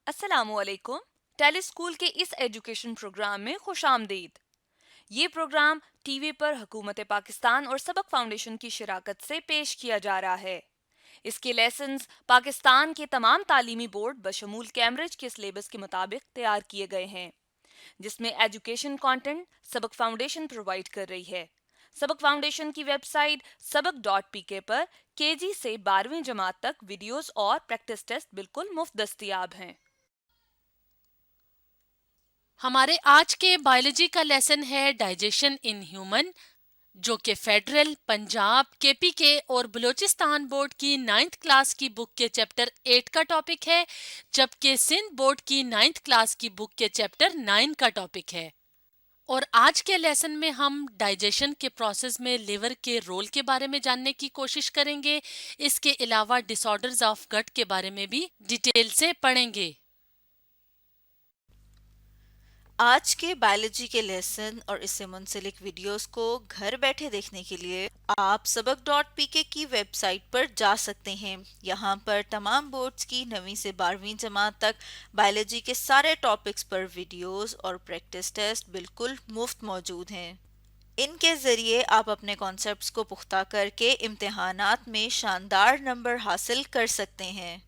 अस्सलामुअलैकुम। Tele school के इस एजुकेशन प्रोग्राम में खुशामदीद। ये प्रोग्राम टीवी पर हुकूमत पाकिस्तान और सबक फाउंडेशन की शराकत से पेश किया जा रहा है। इसके लेसन्स पाकिस्तान के तमाम तालीमी बोर्ड बशमूल कैम्ब्रिज के सिलेबस के मुताबिक तैयार किए गए हैं, जिसमें एजुकेशन कंटेंट सबक फाउंडेशन प्रोवाइड कर रही है। सबक फाउंडेशन की वेबसाइट सबक.pk पर केजी से 12वीं जमात तक वीडियोस और प्रैक्टिस टेस्ट बिल्कुल मुफ्त दस्तयाब हैं। हमारे आज के बायोलॉजी का लेसन है डाइजेशन इन ह्यूमन, जो कि फेडरल, पंजाब, केपीके और बलूचिस्तान बोर्ड की 9th क्लास की बुक के चैप्टर 8 का टॉपिक है, जबकि सिंध बोर्ड की 9th क्लास की बुक के चैप्टर 9 का टॉपिक है। और आज के लेसन में हम डाइजेशन के प्रोसेस में लिवर के रोल के बारे में जानने की कोशिश करेंगे। इसके अलावा डिसऑर्डर्स ऑफ गट के बारे में भी डिटेल से पढ़ेंगे। आज के बायोलॉजी के लेसन और इससे मुंसलिक वीडियोस को घर बैठे देखने के लिए आप सबक.pk की वेबसाइट पर जा सकते हैं। यहाँ पर तमाम बोर्ड्स की 9वीं से 12वीं जमात तक बायोलॉजी के सारे टॉपिक्स पर वीडियोस और प्रैक्टिस टेस्ट बिल्कुल मुफ्त मौजूद हैं। इनके ज़रिए आप अपने कॉन्सेप्ट्स को पुख्ता करके इम्तिहानात में शानदार नंबर हासिल कर सकते हैं।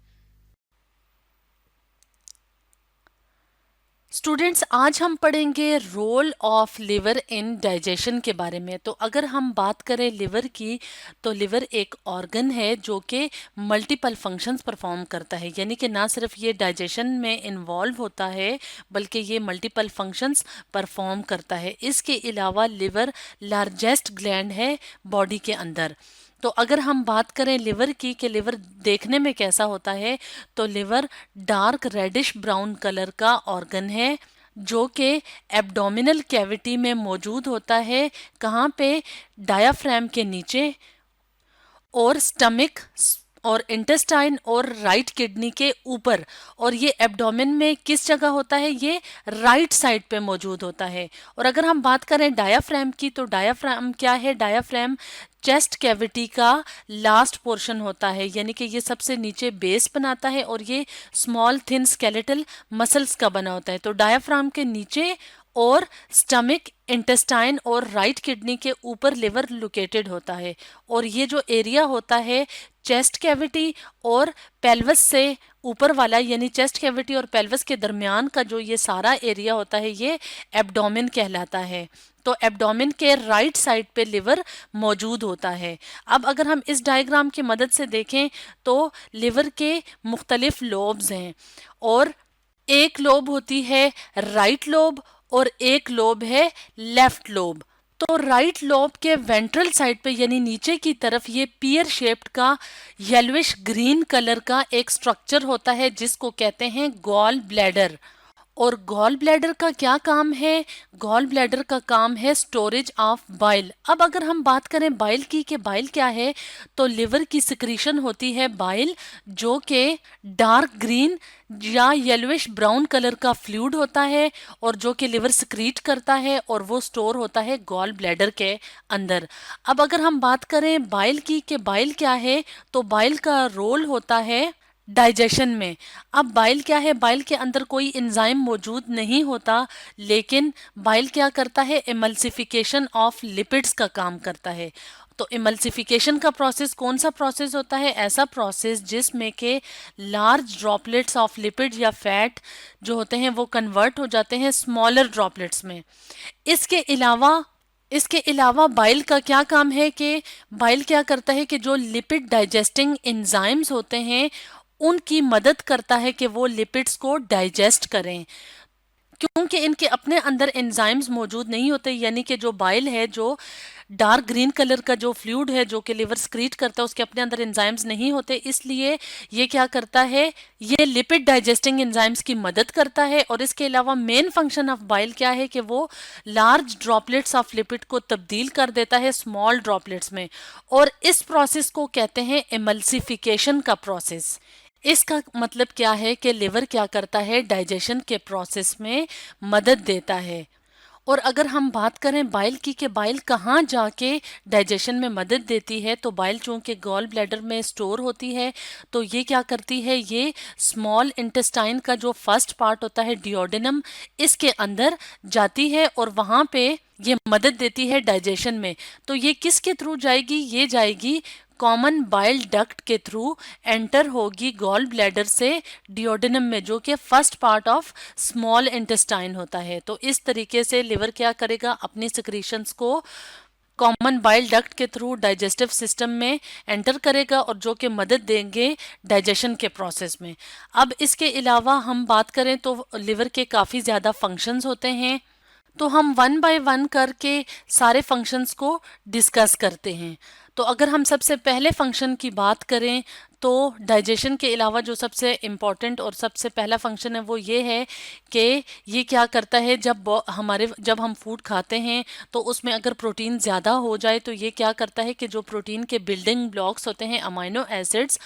स्टूडेंट्स, आज हम पढ़ेंगे role of liver in digestion के बारे में। तो अगर हम बात करें लिवर की, तो लिवर एक ऑर्गन है जो कि मल्टीपल फंक्शंस परफॉर्म करता है, यानी कि ना सिर्फ ये डाइजेशन में इन्वॉल्व होता है बल्कि ये मल्टीपल फंक्शंस परफॉर्म करता है। इसके अलावा लिवर लार्जेस्ट ग्लैंड है बॉडी के अंदर। तो अगर हम बात करें लिवर की कि लिवर देखने में कैसा होता है, तो liver dark reddish brown colour का ऑर्गन है जो कि एब्डोमिनल कैविटी में मौजूद होता है। कहाँ पे? डायाफ्राम के नीचे, और स्टमक और इंटेस्टाइन और राइट किडनी के ऊपर। और ये एब्डोमेन में किस जगह होता है? ये राइट साइड पे मौजूद होता है। और अगर हम बात करें डायाफ्राम की, तो डायाफ्राम क्या है? डायाफ्राम चेस्ट कैविटी का लास्ट पोर्शन होता है, यानी कि ये सबसे नीचे बेस बनाता है और ये स्मॉल थिन स्केलेटल मसल्स का बना होता है। तो डायाफ्राम के नीचे और स्टमक, इंटेस्टाइन और राइट किडनी के ऊपर लिवर लोकेटेड होता है। और ये जो एरिया होता है चेस्ट कैविटी और पेल्वस से ऊपर वाला, यानी चेस्ट कैविटी और पेल्वस के दरमियान का जो ये सारा एरिया होता है, ये एब्डोमेन कहलाता है। तो एब्डोमेन के राइट साइड पे लिवर मौजूद होता है। अब अगर हम इस डायग्राम की मदद से देखें तो लिवर के मुख्तलिफ लोब्स हैं, और एक लोब होती है राइट लोब और एक लोब है लेफ्ट लोब। तो राइट लोब के वेंट्रल साइड पे, यानी नीचे की तरफ, ये पियर शेप्ड का येलोइश ग्रीन कलर का एक स्ट्रक्चर होता है जिसको कहते हैं गॉल ब्लैडर। और गॉल ब्लैडर का क्या काम है? गॉल ब्लैडर का काम है स्टोरेज ऑफ बाइल। अब अगर हम बात करें बाइल की कि बाइल क्या है, तो लिवर की सिक्रीशन होती है बाइल, जो कि डार्क ग्रीन या येलोइश ब्राउन कलर का फ्लूइड होता है और जो कि लिवर सिक्रीट करता है, और वो स्टोर होता है गॉल ब्लैडर के अंदर। अब अगर हम बात करें बाइल की कि बाइल क्या है, तो बाइल का रोल होता है डाइजेशन में। अब बाइल क्या है? बाइल के अंदर कोई एंजाइम मौजूद नहीं होता, लेकिन बाइल क्या करता है? इमल्सिफिकेशन ऑफ लिपिड्स का काम करता है। तो इमल्सिफिकेशन का प्रोसेस कौन सा प्रोसेस होता है? ऐसा प्रोसेस जिसमें के लार्ज ड्रॉपलेट्स ऑफ लिपिड या फैट जो होते हैं वो कन्वर्ट हो जाते हैं स्मॉलर ड्रॉपलेट्स में। इसके अलावा इसके अलावा बाइल का क्या काम है कि बाइल क्या करता है कि जो लिपिड डाइजेस्टिंग एंजाइम्स होते हैं उनकी मदद करता है कि वो लिपिड्स को डाइजेस्ट करें। क्योंकि इनके अपने अंदर एंजाइम्स मौजूद नहीं होते, यानी कि जो बाइल है, जो डार्क ग्रीन कलर का जो फ्लूइड है जो कि लिवर स्क्रीट करता है, उसके अपने अंदर एंजाइम्स नहीं होते, इसलिए ये क्या करता है? ये लिपिड डाइजेस्टिंग एंजाइम्स की मदद करता है। और इसके अलावा मेन फंक्शन ऑफ बाइल क्या है कि वो लार्ज ड्रॉपलेट्स ऑफ लिपिड को तब्दील कर देता है स्मॉल ड्रॉपलेट्स में। और इस प्रोसेस को कहते हैं इमल्सिफिकेशन का प्रोसेस। इसका मतलब क्या है कि लिवर क्या करता है? डाइजेशन के प्रोसेस में मदद देता है। और अगर हम बात करें बाइल की कि बाइल कहाँ जाके डाइजेशन में मदद देती है, तो बाइल चूंकि गॉल ब्लैडर में स्टोर होती है, तो ये क्या करती है, ये स्मॉल इंटेस्टाइन का जो फर्स्ट पार्ट होता है डिओडेनम, इसके अंदर जाती है और वहाँ पे ये मदद देती है डाइजेशन में। तो ये किसके थ्रू जाएगी, ये जाएगी कॉमन बाइल डक्ट के थ्रू, एंटर होगी गॉल ब्लैडर से डिओडेनम में, जो कि first part of small intestine होता है। तो इस तरीके से लिवर क्या करेगा, अपनी सिक्रीशंस को कॉमन बाइल डक्ट के थ्रू डाइजेस्टिव सिस्टम में एंटर करेगा और जो कि मदद देंगे डाइजेशन के प्रोसेस में। अब इसके अलावा हम बात करें तो लिवर के काफ़ी ज़्यादा फंक्शंस होते हैं, तो हम वन बाय वन करके सारे फंक्शंस को डिस्कस करते हैं। तो अगर हम सबसे पहले फंक्शन की बात करें तो डाइजेशन के अलावा जो सबसे इम्पॉर्टेंट और सबसे पहला फंक्शन है वो ये है कि ये क्या करता है, जब हम फूड खाते हैं तो उसमें अगर प्रोटीन ज़्यादा हो जाए तो ये क्या करता है कि जो प्रोटीन के बिल्डिंग ब्लॉक्स होते हैं अमाइनो एसिड्स,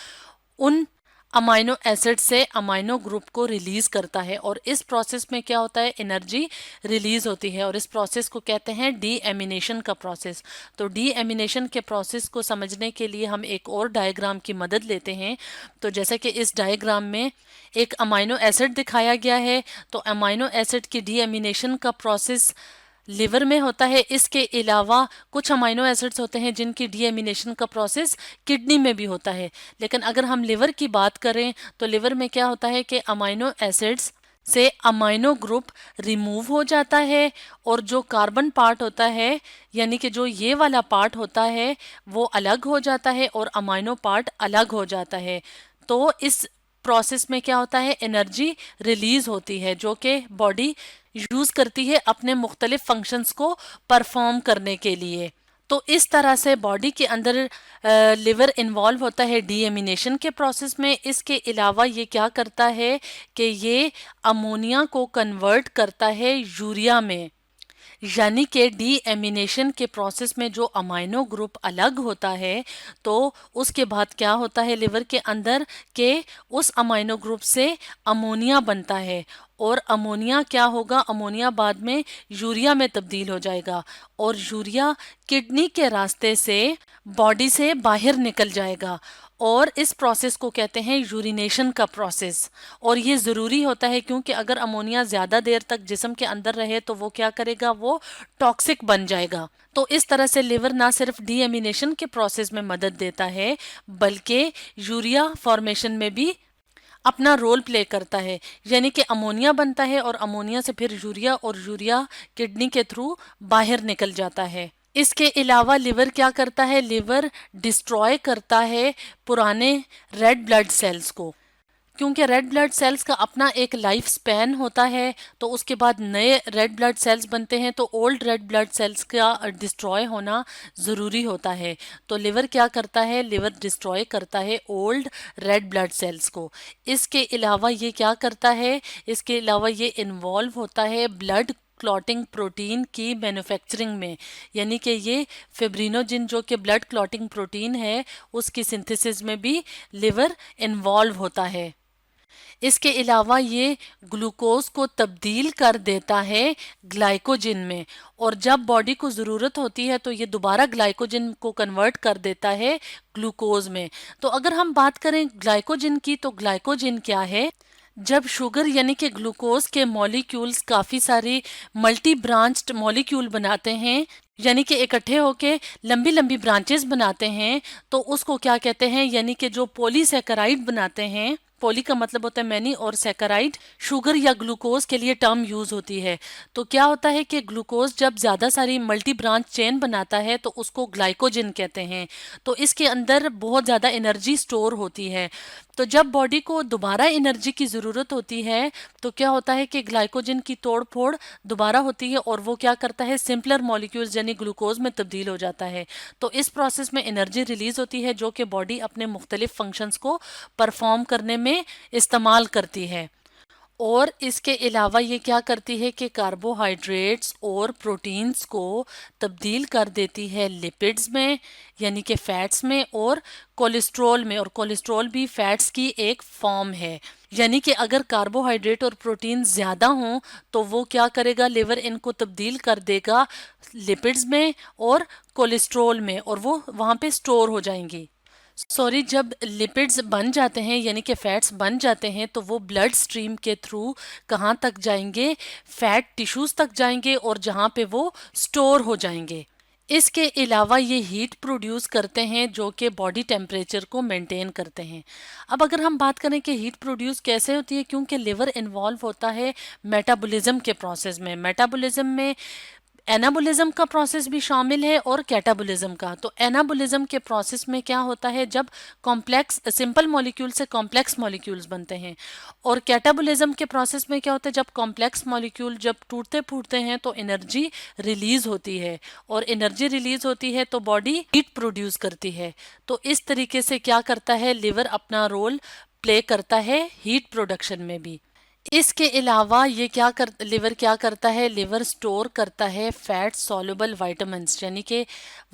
उन अमाइनो एसिड से अमाइनो ग्रुप को रिलीज करता है और इस प्रोसेस में क्या होता है, एनर्जी रिलीज होती है और इस प्रोसेस को कहते हैं डीएमिनेशन का प्रोसेस। तो डीएमिनेशन के प्रोसेस को समझने के लिए हम एक और डायग्राम की मदद लेते हैं। तो जैसे कि इस डायग्राम में एक अमाइनो एसिड दिखाया गया है, तो अमाइनो एसिड की डीएमिनेशन का प्रोसेस लिवर में होता है। इसके अलावा कुछ अमाइनो एसिड्स होते हैं जिनकी डीएमिनेशन का प्रोसेस किडनी में भी होता है। लेकिन अगर हम लिवर की बात करें तो लिवर में क्या होता है कि अमाइनो एसिड्स से अमाइनो ग्रुप रिमूव हो जाता है और जो कार्बन पार्ट होता है, यानी कि जो ये वाला पार्ट होता है, वो अलग हो जाता है और अमाइनो पार्ट अलग हो जाता है। तो इस प्रोसेस में क्या होता है, एनर्जी रिलीज होती है जो कि बॉडी यूज करती है अपने मुख्तलिफ फंक्शंस को परफॉर्म करने के लिए। तो इस तरह से बॉडी के अंदर लिवर इन्वॉल्व होता है डीएमिनेशन के प्रोसेस में। इसके अलावा ये क्या करता है कि ये अमोनिया को कन्वर्ट करता है यूरिया में, यानी कि डीएमिनेशन के प्रोसेस में जो अमाइनो ग्रुप अलग होता है तो उसके बाद क्या होता है लिवर के अंदर के उस अमाइनो ग्रुप से अमोनिया बनता है और अमोनिया क्या होगा, अमोनिया बाद में यूरिया में तब्दील हो जाएगा और यूरिया किडनी के रास्ते से बॉडी से बाहर निकल जाएगा और इस प्रोसेस को कहते हैं यूरिनेशन का प्रोसेस। और ये ज़रूरी होता है क्योंकि अगर अमोनिया ज़्यादा देर तक जिस्म के अंदर रहे तो वो क्या करेगा, वो टॉक्सिक बन जाएगा। तो इस तरह से लिवर ना सिर्फ डीएमिनेशन के प्रोसेस में मदद देता है बल्कि यूरिया फॉर्मेशन में भी अपना रोल प्ले करता है, यानी कि अमोनिया बनता है और अमोनिया से फिर यूरिया और यूरिया किडनी के थ्रू बाहर निकल जाता है। इसके अलावा लिवर क्या करता है, लिवर डिस्ट्रॉय करता है पुराने रेड ब्लड सेल्स को, क्योंकि रेड ब्लड सेल्स का अपना एक लाइफ स्पैन होता है। तो उसके बाद नए रेड ब्लड सेल्स बनते हैं तो ओल्ड रेड ब्लड सेल्स का डिस्ट्रॉय होना ज़रूरी होता है। तो लिवर क्या करता है, लिवर डिस्ट्रॉय करता है ओल्ड रेड ब्लड सेल्स को। इसके अलावा ये क्या करता है, इसके अलावा ये इन्वॉल्व होता है ब्लड क्लॉटिंग प्रोटीन की मैन्युफैक्चरिंग में, यानी कि ये फिब्रिनोजिन जो कि ब्लड क्लॉटिंग प्रोटीन है उसकी सिंथेसिस में भी लिवर इन्वॉल्व होता है। इसके अलावा ये ग्लूकोज को तब्दील कर देता है ग्लाइकोजिन में और जब बॉडी को ज़रूरत होती है तो ये दोबारा ग्लाइकोजिन को कन्वर्ट कर देता है ग्लूकोज में। तो अगर हम बात करें ग्लाइकोजिन की, तो ग्लाइकोजिन क्या है, जब शुगर यानी कि ग्लूकोज के मॉलिक्यूल्स काफ़ी सारी मल्टी ब्रांच्ड मॉलिक्यूल बनाते हैं, यानी कि इकट्ठे होके लंबी लंबी ब्रांचेस बनाते हैं, तो उसको क्या कहते हैं, यानी कि जो पॉलीसैकेराइड बनाते हैं, पॉली का मतलब होता है मैनी और सैकराइड शुगर या ग्लूकोज के लिए टर्म यूज होती है। तो क्या होता है कि ग्लूकोज जब ज़्यादा सारी मल्टी ब्रांच चेन बनाता है तो उसको ग्लाइकोजिन कहते हैं। तो इसके अंदर बहुत ज़्यादा एनर्जी स्टोर होती है। तो जब बॉडी को दोबारा एनर्जी की ज़रूरत होती है तो क्या होता है कि ग्लाइकोजिन की तोड़ फोड़ दोबारा होती है और वो क्या करता है, सिंपलर मॉलिक्यूल्स यानी ग्लूकोज में तब्दील हो जाता है। तो इस प्रोसेस में एनर्जी रिलीज होती है जो कि बॉडी अपने मुख्तलिफ फंक्शंस को परफॉर्म करने में इस्तेमाल करती है। और इसके अलावा ये क्या करती है कि कार्बोहाइड्रेट्स और प्रोटीन्स को तब्दील कर देती है लिपिड्स में, यानी कि फैट्स में, और कोलेस्ट्रॉल में। और कोलेस्ट्रॉल भी फैट्स की एक फॉर्म है। यानी कि अगर कार्बोहाइड्रेट और प्रोटीन ज़्यादा हों तो वो क्या करेगा, लिवर इनको तब्दील कर देगा लिपिड्स में और कोलेस्ट्रॉल में, और वो वहाँ पे स्टोर हो जाएंगी। सॉरी, जब लिपिड्स बन जाते हैं यानी कि फैट्स बन जाते हैं तो वो ब्लड स्ट्रीम के थ्रू कहाँ तक जाएंगे, फैट टिश्यूज तक जाएंगे और जहाँ पे वो स्टोर हो जाएंगे। इसके अलावा ये हीट प्रोड्यूस करते हैं जो कि बॉडी टेम्परेचर को मेंटेन करते हैं। अब अगर हम बात करें कि हीट प्रोड्यूस कैसे होती है, क्योंकि लिवर इन्वॉल्व होता है मेटाबॉलिज्म के प्रोसेस में। मेटाबॉलिज्म में एनाबोलिज्म का प्रोसेस भी शामिल है और कैटाबोलिज्म का। तो एनाबोलिज्म के प्रोसेस में क्या होता है, जब कॉम्प्लेक्स सिंपल मॉलिक्यूल से कॉम्प्लेक्स मॉलिक्यूल्स बनते हैं। और कैटाबोलिज्म के प्रोसेस में क्या होता है, जब कॉम्प्लेक्स मॉलिक्यूल जब टूटते फूटते हैं तो एनर्जी रिलीज होती है, और एनर्जी रिलीज होती है तो बॉडी हीट प्रोड्यूस करती है। तो इस तरीके से क्या करता है, लिवर अपना रोल प्ले करता है हीट प्रोडक्शन में भी। इसके अलावा ये लिवर क्या करता है, लिवर स्टोर करता है फैट सॉल्युबल वाइटामिन्स, यानी कि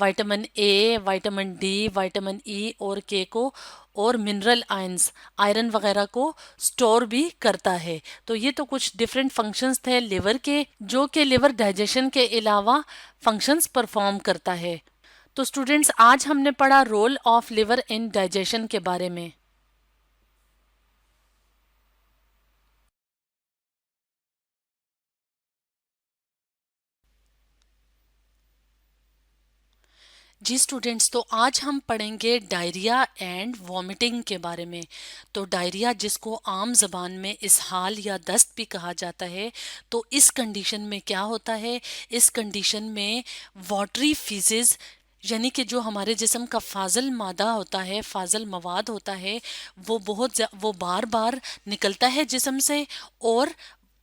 vitamin A, vitamin D, vitamin E और के को, और मिनरल आयंस, आयरन वगैरह को स्टोर भी करता है। तो ये तो कुछ डिफरेंट फंक्शंस थे लिवर के, जो कि लिवर डाइजेशन के अलावा फंक्शंस परफॉर्म करता है। तो स्टूडेंट्स, आज हमने पढ़ा role of liver in digestion के बारे में। जी स्टूडेंट्स, तो आज हम पढ़ेंगे डायरिया एंड वॉमिटिंग के बारे में। तो डायरिया, जिसको आम ज़बान में इसहाल या दस्त भी कहा जाता है, तो इस कंडीशन में क्या होता है, इस कंडीशन में वाटरी फीसेस, यानी कि जो हमारे जिस्म का फाजल मादा होता है, फाजल मवाद होता है, वो बार बार निकलता है जिस्म से और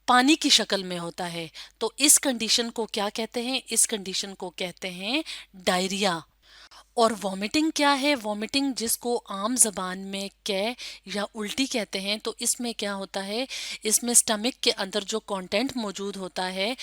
पानी की शक्ल में होता है। तो इस कंडीशन को क्या कहते हैं, इस कंडीशन को कहते हैं डायरिया। और वॉमिटिंग क्या है, वॉमिटिंग जिसको आम जबान में कै या उल्टी कहते हैं, तो इसमें क्या होता है, इसमें स्टमक के अंदर जो कंटेंट मौजूद होता है,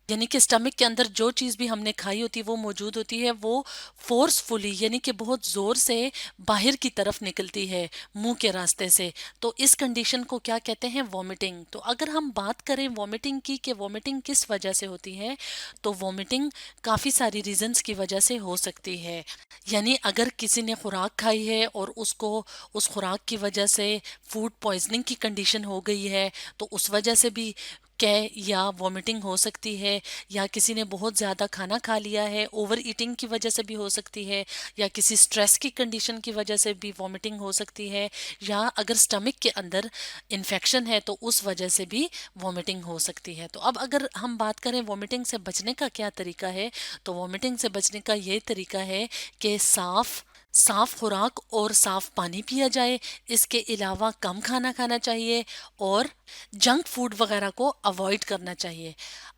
यानी कि स्टमक के अंदर जो चीज़ भी हमने खाई होती है वो मौजूद होती है, वो फोर्सफुली यानी कि बहुत ज़ोर से बाहर की तरफ निकलती है मुंह के रास्ते से। तो इस कंडीशन को क्या कहते हैं, वॉमिटिंग। तो अगर हम बात करें वॉमिटिंग की कि वॉमिटिंग किस वजह से होती है, तो वॉमिटिंग काफ़ी सारी रीजंस की वजह से हो सकती है। यानी अगर किसी ने खुराक खाई है और उसको उस खुराक की वजह से फूड पॉइजनिंग की कंडीशन हो गई है, तो उस वजह से भी कै या वॉमिटिंग हो सकती है। या किसी ने बहुत ज़्यादा खाना खा लिया है, ओवर ईटिंग की वजह से भी हो सकती है, या किसी स्ट्रेस की कंडीशन की वजह से भी वॉमिटिंग हो सकती है, या अगर स्टमक के अंदर इन्फेक्शन है तो उस वजह से भी वॉमिटिंग हो सकती है। तो अब अगर हम बात करें वॉमिटिंग से बचने का क्या तरीका है, तो वॉमिटिंग से बचने का ये तरीका है कि साफ़ साफ खुराक और साफ पानी पिया जाए। इसके अलावा कम खाना खाना चाहिए और जंक फूड वगैरह को अवॉइड करना चाहिए।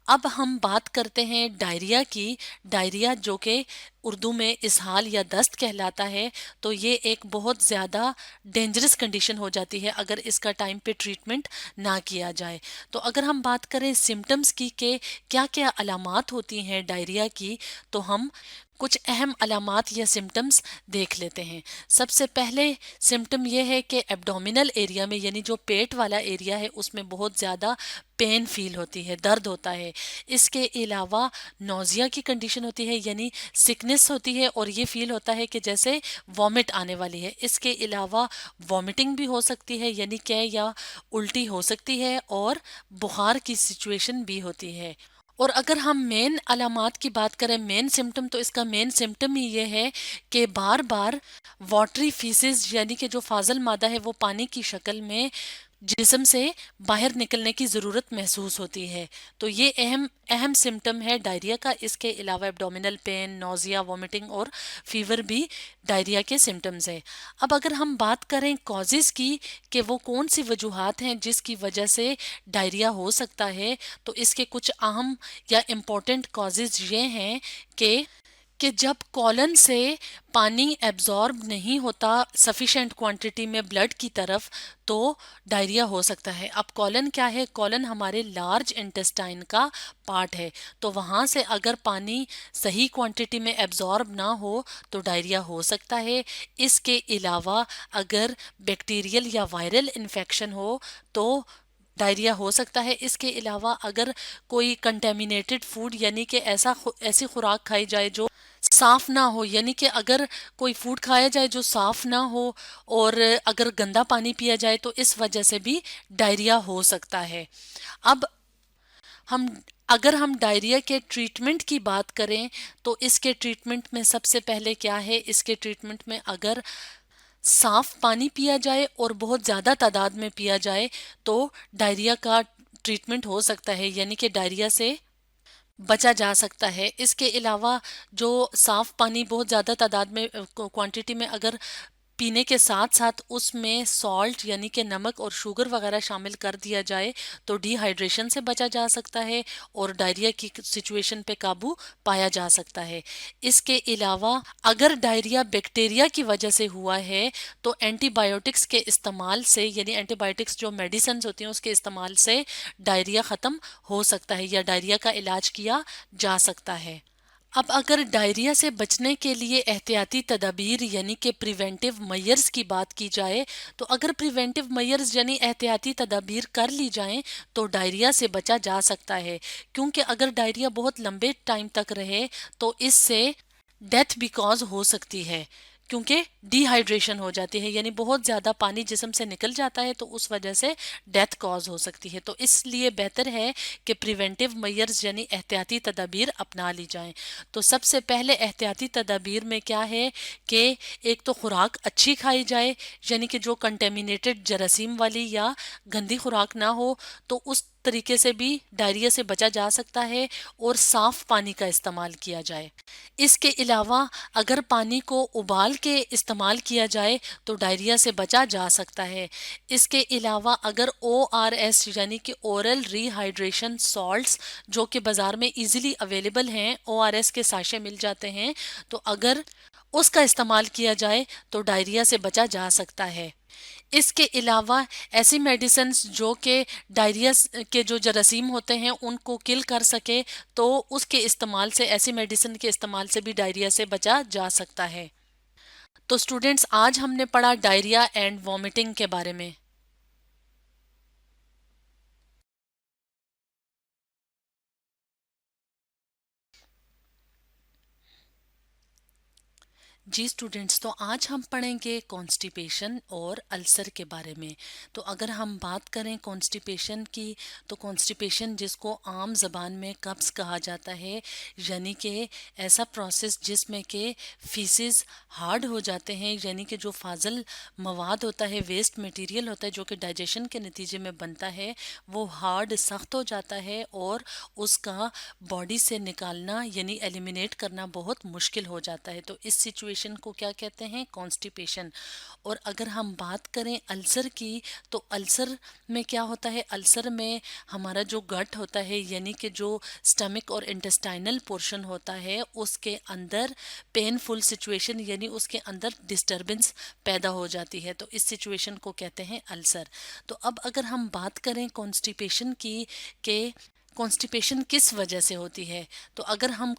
अब हम बात करते हैं डायरिया की। डायरिया जो कि उर्दू में इसहाल या दस्त कहलाता है, तो ये एक बहुत ज़्यादा डेंजरस कंडीशन हो जाती है अगर इसका टाइम पे ट्रीटमेंट ना किया जाए। तो अगर हम बात करें सिम्टम्स की कि क्या क्या अलामात होती हैं डायरिया की, तो हम कुछ अहम अलामात या सिम्टम्स देख लेते हैं। सबसे पहले सिम्टम ये है कि एब्डोमिनल एरिया में, यानी जो पेट वाला एरिया है, उसमें बहुत ज़्यादा पेन फील होती है, दर्द होता है। इसके अलावा नोज़िया की कंडीशन होती है, यानी सिकनेस होती है और ये फील होता है कि जैसे वॉमिट आने वाली है। इसके अलावा वॉमिटिंग भी हो सकती है, यानी कै या उल्टी हो सकती है, और बुखार की सिचुएशन भी होती है। और अगर हम मेन अलामात की बात करें, मेन सिम्टम, तो इसका मेन सिम्टम ही ये है कि बार बार वाटरी फीसेस, यानी कि जो फाजल मादा है वो पानी की शक्ल में जिस्म से बाहर निकलने की ज़रूरत महसूस होती है। तो ये अहम अहम सिम्टम है डायरिया का। इसके अलावा एब्डोमिनल पेन, नोज़िया, वॉमिटिंग और फीवर भी डायरिया के सिम्टम्स है। अब अगर हम बात करें कॉजेज़ की कि वो कौन सी वजूहात हैं जिसकी वजह से डायरिया हो सकता है, तो इसके कुछ अहम या इम्पोर्टेंट कॉजेज़ ये हैं कि कि जब कॉलन से पानी एब्जॉर्ब नहीं होता सफिशेंट क्वांटिटी में ब्लड की तरफ तो डायरिया हो सकता है। अब कॉलन क्या है? कॉलन हमारे लार्ज इंटेस्टाइन का पार्ट है, तो वहाँ से अगर पानी सही क्वांटिटी में एब्जॉर्ब ना हो तो डायरिया हो सकता है। इसके अलावा अगर बैक्टीरियल या वायरल इन्फेक्शन हो तो डायरिया हो सकता है। इसके अलावा अगर कोई कंटेमिनेटेड फूड यानी कि ऐसी खुराक खाई जाए जो साफ ना हो, यानी कि अगर कोई फूड खाया जाए जो साफ ना हो और अगर गंदा पानी पिया जाए तो इस वजह से भी डायरिया हो सकता है। अब हम अगर हम डायरिया के ट्रीटमेंट की बात करें तो इसके ट्रीटमेंट में सबसे पहले क्या है? इसके ट्रीटमेंट में अगर साफ पानी पिया जाए और बहुत ज़्यादा तादाद में पिया जाए तो डायरिया का ट्रीटमेंट हो सकता है, यानी कि डायरिया से बचा जा सकता है। इसके अलावा जो साफ पानी बहुत ज़्यादा तादाद में क्वांटिटी में अगर पीने के साथ साथ उसमें सॉल्ट यानी कि नमक और शुगर वगैरह शामिल कर दिया जाए तो डिहाइड्रेशन से बचा जा सकता है और डायरिया की सिचुएशन पे काबू पाया जा सकता है। इसके अलावा अगर डायरिया बैक्टीरिया की वजह से हुआ है तो एंटीबायोटिक्स के इस्तेमाल से, यानी एंटीबायोटिक्स जो मेडिसिन होती हैं उसके इस्तेमाल से डायरिया ख़त्म हो सकता है या डायरिया का इलाज किया जा सकता है। अब अगर डायरिया से बचने के लिए एहतियाती तदाबीर यानी कि प्रिवेंटिव मेजर्स की बात की जाए तो अगर प्रिवेंटिव मेजर्स यानी एहतियाती तदाबीर कर ली जाएं तो डायरिया से बचा जा सकता है, क्योंकि अगर डायरिया बहुत लंबे टाइम तक रहे तो इससे डेथ भी कॉज हो सकती है, क्योंकि डिहाइड्रेशन हो जाती है, यानी बहुत ज़्यादा पानी जिस्म से निकल जाता है तो उस वजह से डेथ कॉज हो सकती है। तो इसलिए बेहतर है कि प्रिवेंटिव मेजर्स यानी एहतियाती तदाबीर अपना ली जाएं। तो सबसे पहले एहतियाती तदाबीर में क्या है कि एक तो खुराक अच्छी खाई जाए, यानी कि जो कंटेमिनेटेड जरासीम वाली या गंदी खुराक ना हो, तो उस तरीके से भी डायरिया से बचा जा सकता है और साफ पानी का इस्तेमाल किया जाए। इसके अलावा अगर पानी को उबाल के इस्तेमाल किया जाए तो डायरिया से बचा जा सकता है। इसके अलावा अगर ORS यानी कि ओरल रिहाइड्रेशन सॉल्ट्स जो कि बाज़ार में इजीली अवेलेबल हैं, ORS के साशे मिल जाते हैं, तो अगर उसका इस्तेमाल किया जाए तो डायरिया से बचा जा सकता है। इसके अलावा ऐसी मेडिसिन जो कि डायरिया के जो जरासीम होते हैं उनको किल कर सके तो उसके इस्तेमाल से, ऐसी मेडिसिन के इस्तेमाल से भी डायरिया से बचा जा सकता है। तो स्टूडेंट्स, आज हमने पढ़ा डायरिया एंड वॉमिटिंग के बारे में। जी स्टूडेंट्स, तो आज हम पढ़ेंगे कॉन्स्टिपेशन और अल्सर के बारे में। तो अगर हम बात करें कॉन्स्टिपेशन की तो कॉन्स्टिपेशन जिसको आम ज़बान में कब्ज़ कहा जाता है, यानी कि ऐसा प्रोसेस जिसमें कि फीसेस हार्ड हो जाते हैं, यानी कि जो फाजल मवाद होता है, वेस्ट मटेरियल होता है जो कि डाइजेशन के नतीजे में बनता है, वो हार्ड सख्त हो जाता है और उसका बॉडी से निकालना यानी एलिमिनेट करना बहुत मुश्किल हो जाता है। तो इस सिचुएशन को क्या कहते हैं? कॉन्स्टिपेशन। और अगर हम बात करें अल्सर की तो अल्सर में क्या होता है? अल्सर में हमारा जो गट होता है यानी कि जो स्टमक और इंटेस्टाइनल पोर्शन होता है उसके अंदर पेनफुल सिचुएशन यानी उसके अंदर डिस्टरबेंस पैदा हो जाती है, तो इस सिचुएशन को कहते हैं अल्सर। तो अब अगर हम बात करें कॉन्स्टिपेशन की कि कॉन्स्टिपेशन किस वजह से होती है, तो अगर हम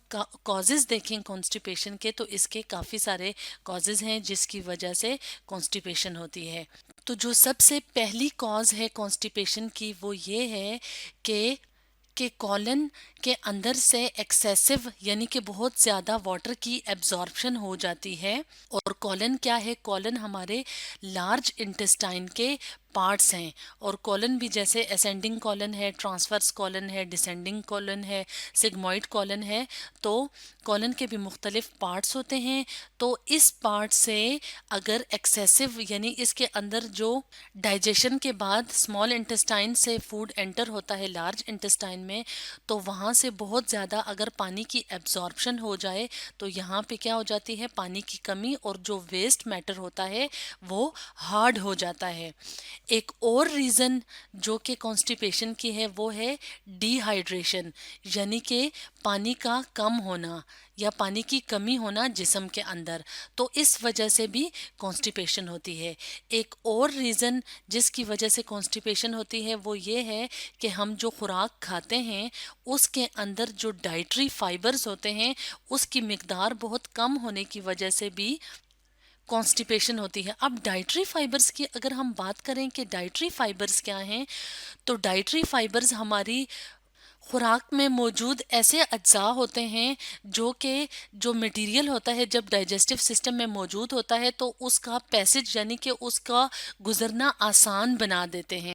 कॉजेज़ देखें कॉन्स्टिपेशन के तो इसके काफ़ी सारे कॉजेज़ हैं जिसकी वजह से कॉन्स्टिपेशन होती है। तो जो सबसे पहली कॉज है कॉन्स्टिपेशन की वो ये है कि कॉलन के अंदर से एक्सेसिव यानी कि बहुत ज़्यादा वाटर की एब्जॉर्प्शन हो जाती है। और कॉलन क्या है? कॉलन हमारे लार्ज इंटेस्टाइन के पार्ट्स हैं, और कॉलन भी जैसे असेंडिंग कॉलन है, ट्रांसवर्स कॉलन है, डिसेंडिंग कॉलन है, सिग्मोइड कॉलन है, तो कॉलन के भी मुख्तलिफ पार्ट्स होते हैं। तो इस पार्ट से अगर एक्सेसिव यानी इसके अंदर जो डाइजेशन के बाद स्मॉल इंटेस्टाइन से फूड एंटर होता है लार्ज इंटेस्टाइन में, तो वहाँ से बहुत ज़्यादा अगर पानी की एब्जॉर्प्शन हो जाए तो यहाँ पे क्या हो जाती है? पानी की कमी, और जो वेस्ट मैटर होता है वो हार्ड हो जाता है। एक और रीज़न जो कि कॉन्स्टिपेशन की है वो है डिहाइड्रेशन, यानी कि पानी का कम होना या पानी की कमी होना जिस्म के अंदर, तो इस वजह से भी कॉन्स्टिपेशन होती है। एक और रीज़न जिसकी वजह से कॉन्स्टिपेशन होती है वो ये है कि हम जो खुराक खाते हैं उसके अंदर जो डाइटरी फाइबर्स होते हैं उसकी मिकदार बहुत कम होने की वजह से भी कॉन्स्टिपेशन होती है। अब डाइटरी फाइबर्स की अगर हम बात करें कि डाइटरी फाइबर्स क्या हैं, तो डाइटरी फाइबर्स हमारी खुराक में मौजूद ऐसे अज्जा होते हैं जो मटेरियल होता है जब डाइजेस्टिव सिस्टम में मौजूद होता है तो उसका पैसेज यानी कि उसका गुजरना आसान बना देते हैं।